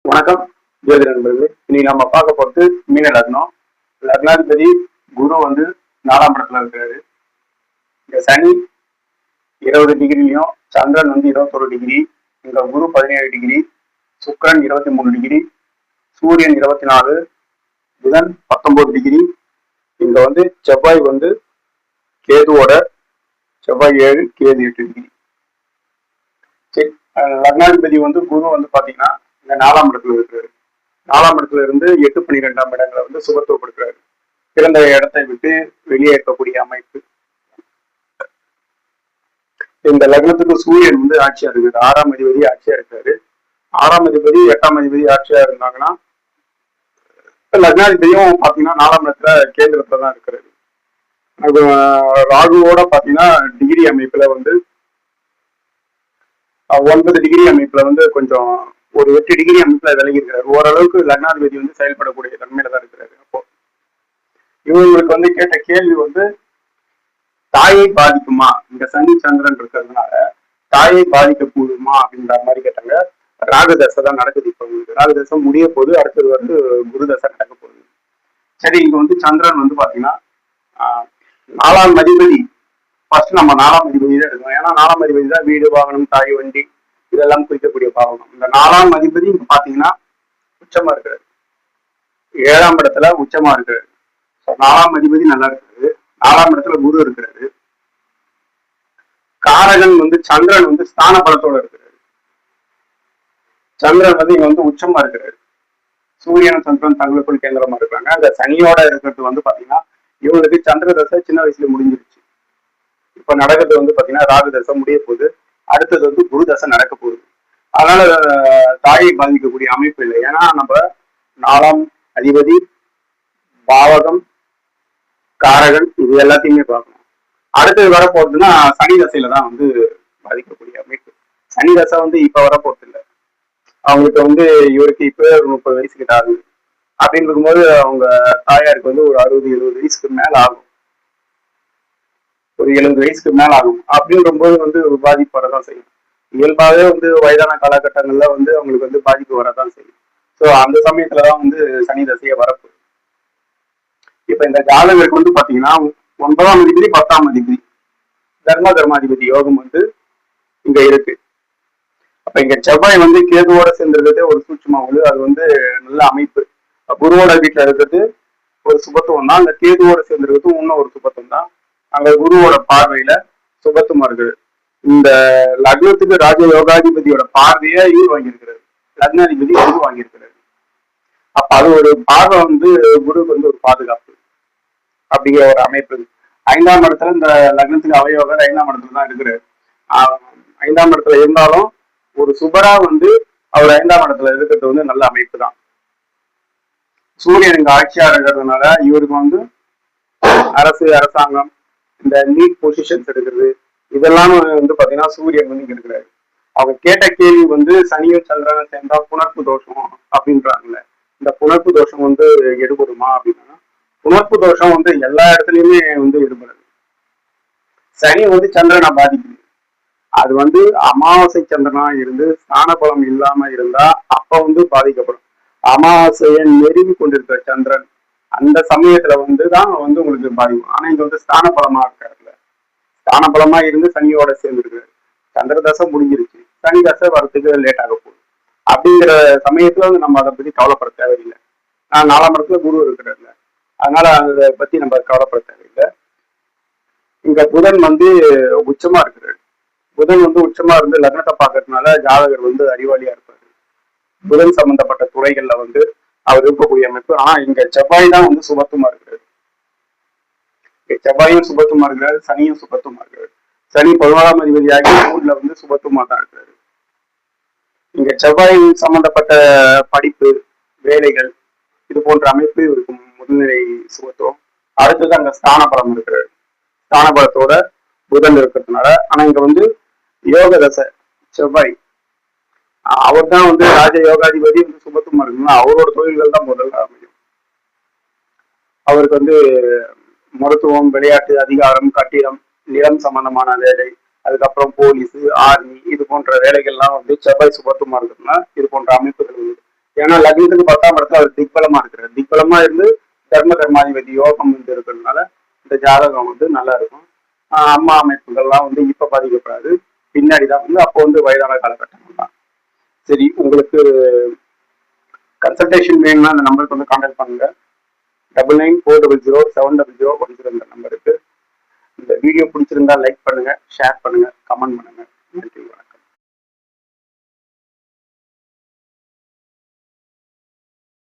வணக்கம் ஜோதி நண்பர்களே. இன்னைக்கு நம்ம பார்க்க போறது மீன லக்னம். லக்னாதிபதி குரு வந்து 4ஆம் இடத்துல இருக்கிறாரு. இங்க சனி 20 டிகிரிலையும், சந்திரன் வந்து 21 டிகிரி, இங்க குரு 17 டிகிரி, சுக்கிரன் 23 டிகிரி, சூரியன் 24, புதன் 19 டிகிரி, இங்க வந்து செவ்வாய் வந்து கேதுவோட, செவ்வாய் 7, கேது 8 டிகிரி. சரி, லக்னாதிபதி வந்து குரு வந்து பாத்தீங்கன்னா இந்த 4ஆம் இடத்துல இருக்கிறாரு. 4ஆம் இடத்துல இருந்து 8, 12ஆம் இடங்களை வந்து சுபத்துவப்படுத்துறாரு. பிறந்த இடத்தை விட்டு வெளியே இருக்கக்கூடிய அமைப்பு. இந்த லக்னத்துக்கு சூரியன் வந்து ஆட்சியா இருக்குது. 6ஆம் அதிபதி ஆட்சியா இருக்காரு. 6ஆம் அதிபதி 8ஆம் அதிபதி ஆட்சியா இருந்தாங்கன்னா லக்னாதிபதியும் பாத்தீங்கன்னா 4ஆம் இடத்துல கேந்திரத்துல தான் இருக்கிறாரு. ராகுவோட பாத்தீங்கன்னா டிகிரி அமைப்புல வந்து 9 டிகிரி அமைப்புல வந்து கொஞ்சம் ஒரு 8 டிகிரி அமைப்புல விலகி இருக்கிறாரு. ஓரளவுக்கு லக்னாதிபதி வந்து செயல்படக்கூடிய தன்மையில தான் இருக்கிறாரு. அப்போ இவங்களுக்கு வந்து கேட்ட கேள்வி வந்து தாயை பாதிக்குமா, இந்த சனி சந்திரன் இருக்கிறதுனால தாயை பாதிக்கக்கூடுமா அப்படின்ற மாதிரி கேட்டாங்க. ராகுதசை தான் நடக்குது. இப்போ உங்களுக்கு ராகுதசை முடிய போது அடுத்தது வந்து குருதசை நடக்க போகுது. சரி, இங்க வந்து சந்திரன் வந்து பாத்தீங்கன்னா 4ஆம் அதிபதி. ஃபர்ஸ்ட் நம்ம 4ஆம் அதிபதி தான் எடுக்கணும். ஏன்னா 4ஆம் அதிபதி தான் வீடு, வாகனம், தாய், வண்டி இதெல்லாம் குறிக்கக்கூடிய பாவகம். இந்த 4ஆம் அதிபதி இங்க பாத்தீங்கன்னா உச்சமா இருக்கிறாரு. 7ஆம் இடத்துல உச்சமா இருக்கிறாரு. 4ஆம் அதிபதி நல்லா இருக்காரு. 4ஆம் இடத்துல குரு இருக்கிறாரு. காரகன் வந்து சந்திரன் வந்து ஸ்தான பலத்தோட இருக்கிறாரு. சந்திரன் வந்து இங்க வந்து உச்சமா இருக்கிறாரு. சூரியன் சந்திரன் தங்களுக்குள் கேந்திரமா இருக்காங்க. அந்த சனியோட இருக்கிறது வந்து பாத்தீங்கன்னா இவங்களுக்கு சந்திர தசை சின்ன வயசுல முடிஞ்சிருச்சு. இப்ப நடக்கிறது வந்து பாத்தீங்கன்னா ராகு தசை முடிய போகுது. அடுத்தது வந்து குரு தசை நடக்க போகுது. அதனால தாயை பாதிக்கக்கூடிய அமைப்பு இல்லை. ஏன்னா நம்ம 4ஆம் அதிபதி, பாவகம், காரகன் இது எல்லாத்தையுமே பார்க்கணும். அடுத்தது வரப்போகுதுன்னா சனி தசையில தான் வந்து பாதிக்கக்கூடிய அமைப்பு. சனி தசை வந்து இப்ப வரப்போறது இல்லை. அவங்களுக்கு வந்து இவருக்கு இப்ப ஒரு 30 வயசு கிட்ட ஆகுது. அப்படின்னு இருக்கும்போது அவங்க தாயாருக்கு வந்து ஒரு 60-70 வயசுக்கு மேல ஆகும். ஒரு 70 வயசுக்கு மேல ஆகும். அப்படின்ற போது வந்து ஒரு பாதிப்பு வரதான் செய்யும். இயல்பாகவே வந்து வயதான காலகட்டங்கள்ல வந்து அவங்களுக்கு வந்து பாதிப்பு வரதான் செய்யும். ஸோ அந்த சமயத்துலதான் வந்து சனி தசையை வரப்போகுது. இப்ப இந்த ஜாதகருக்கு வந்து பாத்தீங்கன்னா 9ஆம் அதிபதி, 10ஆம் அதிபதி, தர்மாதிபதி யோகம் வந்து இங்க இருக்கு. அப்ப இங்க செவ்வாய் வந்து கேதுவோட சேர்ந்திருக்கிறதே ஒரு சூட்சுமா வந்து அது வந்து நல்ல அமைப்பு. குருவோட வீட்டுல இருக்கிறது ஒரு சுபத்துவம் தான். அந்த கேதுவோட சேர்ந்திருக்கிறது இன்னும் ஒரு சுபத்துவம் தான். அங்க குருவோட பார்வையில சுபத்துவமா இருக்குது. இந்த லக்னத்துக்கு ராஜ யோகாதிபதியோட பார்வையை இவர் வாங்கியிருக்கிறாரு. லக்னாதிபதி குரு வாங்கியிருக்கிறாரு. அப்ப அது ஒரு பார்வை வந்து குருவுக்கு வந்து ஒரு பாதுகாப்பு அப்படிங்கிற ஒரு அமைப்பு. 5ஆம் இடத்துல இந்த லக்னத்துக்கு அவயோகர் 5ஆம் இடத்துல தான் இருக்கிறாரு. 5ஆம் இடத்துல இருந்தாலும் ஒரு சுபரா வந்து அவர் 5ஆம் இடத்துல இருக்கிறது வந்து நல்ல அமைப்பு தான். சூரியன் இங்க ஆட்சியா இருக்கிறதுனால இவருக்கு வந்து அரசாங்கம், இந்த லீட் பொசிஷன்ஸ் எடுக்கிறது இதெல்லாம் வந்து பாத்தீங்கன்னா சூரியன் வந்து இங்க இருக்கிறாரு. அவங்க கேட்ட கேள்வி வந்து சனியும் சந்திரனும் சேர்ந்தா புணர்ப்பு தோஷம் அப்படின்றாங்கல்ல. இந்த புணர்ப்பு தோஷம் வந்து எடுபடுமா அப்படின்னா, புணர்ப்பு தோஷம் வந்து எல்லா இடத்துலயுமே வந்து எடுபடுது. சனி வந்து சந்திரனை பாதிக்குது. அது வந்து அமாவாசை சந்திரனா இருந்து ஸ்தான பலம் இல்லாம இருந்தா அப்ப வந்து பாதிக்கப்படும். அமாவாசையை நெருங்கி கொண்டிருக்கிற சந்திரன் அந்த சமயத்துல வந்து தான் வந்து உங்களுக்கு பாதிக்கும். ஆனா இங்க வந்து ஸ்தான பலமா இருக்காருல்ல, ஸ்தான பலமா இருந்து சனியோட சேர்ந்து இருக்காரு. சந்திர தசை முடிஞ்சிருச்சு, சனி தசை வரத்துக்கு லேட் ஆக போகுது. அப்படிங்கிற சமயத்துல வந்து நம்ம அதை பத்தி கவலைப்பட தேவையில்லை. 4ஆம் இடத்துல குரு இருக்கிறாருல, அதனால அதை பத்தி நம்ம கவலைப்பட தேவையில்லை. இங்க புதன் வந்து உச்சமா இருக்கிறாரு. புதன் வந்து உச்சமா இருந்து லக்னத்தை பார்க்கறதுனால ஜாதகர் வந்து அறிவாளியா இருப்பாரு. புதன் சம்பந்தப்பட்ட துறைகள்ல வந்து அவர் இருக்கக்கூடிய அமைப்பு. ஆனா இங்க செவ்வாய் தான் வந்து சுபத்துவமா இருக்கிறாரு. செவ்வாயும் சுபத்துவமா இருக்கிறாரு, சனியும் சுபத்துவமா இருக்கிறாரு. சனி 11ஆம் அதிபதியாகி ஊர்ல வந்து சுபத்துவமா தான் இருக்கிறாரு. இங்க செவ்வாய் சம்பந்தப்பட்ட படிப்பு, வேலைகள் இது போன்ற அமைப்பு இவருக்கு முன்னிலை சுபத்துவம். அடுத்தது அங்க ஸ்தான பலம் இருக்கிறாரு. ஸ்தான பலத்தோட புதன் இருக்கிறதுனால. ஆனா இங்க வந்து யோக தசை செவ்வாய் அவர் தான் வந்து ராஜ யோகாதிபதி வந்து சுபத்துவமா இருக்குன்னா அவரோட தொழில்கள் தான் முதல்ல அமையும். அவருக்கு வந்து மருத்துவம், விளையாட்டு, அதிகாரம், கட்டிடம், நிலம் சம்பந்தமான வேலை, அதுக்கப்புறம் போலீஸ், ஆர்மி இது போன்ற வேலைகள்லாம் வந்து செவ்வாய் சுபத்துவமா இருக்குன்னா இது போன்ற அமைப்புகள் வந்து ஏன்னா லக்னத்துக்கு 10ஆம் இடத்துல அவர் திக்பலமா இருக்கிறார். திக்பலமா இருந்து தர்ம கர்மாதிபதி யோகம் வந்து இருக்கிறதுனால இந்த ஜாதகம் வந்து நல்லா இருக்கும். அம்மா அமைப்புகள்லாம் வந்து இப்ப பாதிக்கப்படாது, பின்னாடிதான் வந்து அப்போ வந்து வயதான காலகட்டங்கள் தான். சரி, உங்களுக்கு கன்சல்டேஷன் வேணும்னா அந்த நம்பருக்கு வந்து கான்டாக்ட் பண்ணுங்க. 9940070010 இந்த நம்பருக்கு. இந்த வீடியோ பிடிச்சிருந்தா லைக் பண்ணுங்க, ஷேர் பண்ணுங்க, கமெண்ட் பண்ணுங்க.